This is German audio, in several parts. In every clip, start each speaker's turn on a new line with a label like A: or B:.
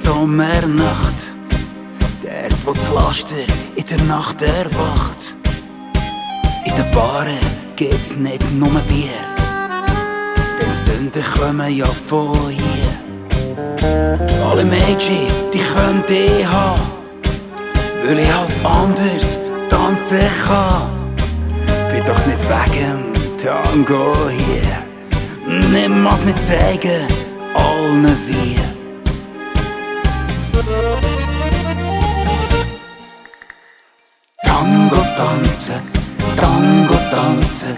A: Sommernacht, dort wo das Laster in der Nacht erwacht. In den Baren gibt's nicht nur Bier, denn Sünden kommen ja von hier. Alle Mädchen, die können die haben, weil ich halt anders tanzen kann. Bin doch nicht wegen Tango hier, nimm's nicht zeigen, allen wir. Tango tanzen, Tango tanzen,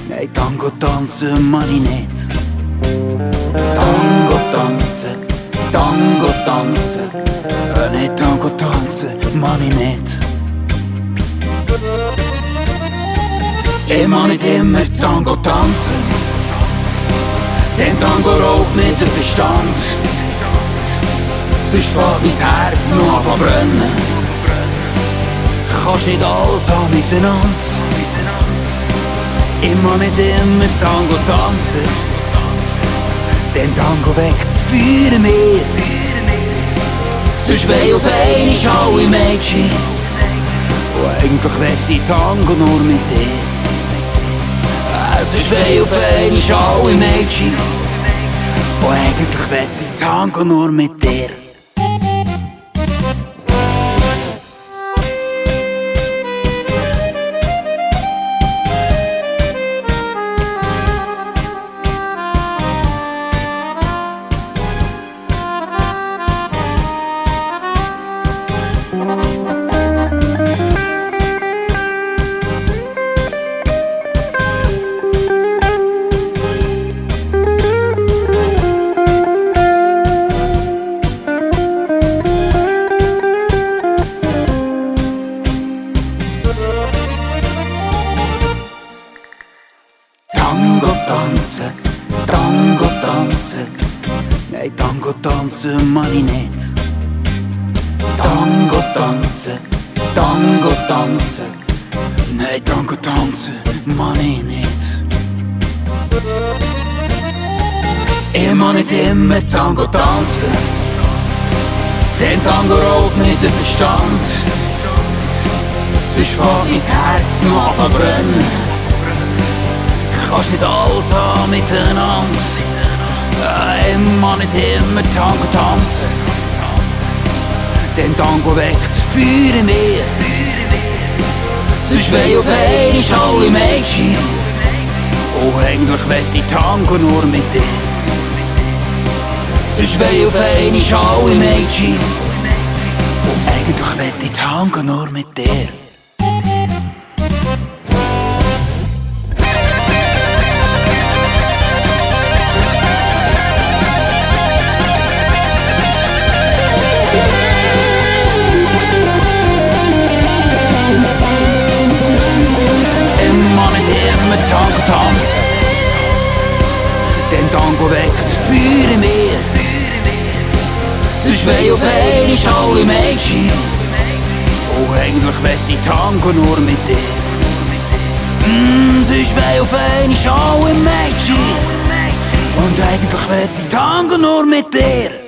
A: nein, Tango tanzen mag ich nicht. Tango tanzen, Tango tanzen, nein, Tango tanzen mag ich nicht. Ich mag nicht immer Tango tanzen, denn Tango raubt mir den Verstand. Sonst fängt mein Herz noch an zu brennen. Kannst nicht alles haben miteinander. Ich mag nicht immer Tango tanzen, denn Tango weckt das Feuer in mir. Sonst weh auf einmal alle Mädchen, und eigentlich wett ich Tango nur mit dir. Sonst weh auf einmal alle Mädchen, und eigentlich wett ich Tango nur mit dir. Tango tanzen, Tango tanzen, nein, Tango tanzen mag ich nicht. Tango tanzen, Tango tanzen, nein, Tango tanzen mag ich nicht. Ich mag nicht immer Tango tanzen, denn Tango raubt mir den Verstand. Sonst fängt mein Herz noch an zu brennen. Kannst nicht alles haben miteinander. Ich mag nicht immer Tango tanzen, denn Tango weckt das Feuer in mir. Sonst weh auf einmal alle Mädchen, und eigentlich wett ich Tango nur mit dir. Sonst weh auf einmal alle Mädchen, und eigentlich wett ich Tango nur mit dir. Tango tanzen, denn Tango weckt das Feuer in mir. Sonst weh auf einmal alle Mädchen, und eigentlich wett ich Tango nur mit dir. Sonst weh auf einmal alle Mädchen, und eigentlich wett ich Tango nur mit dir.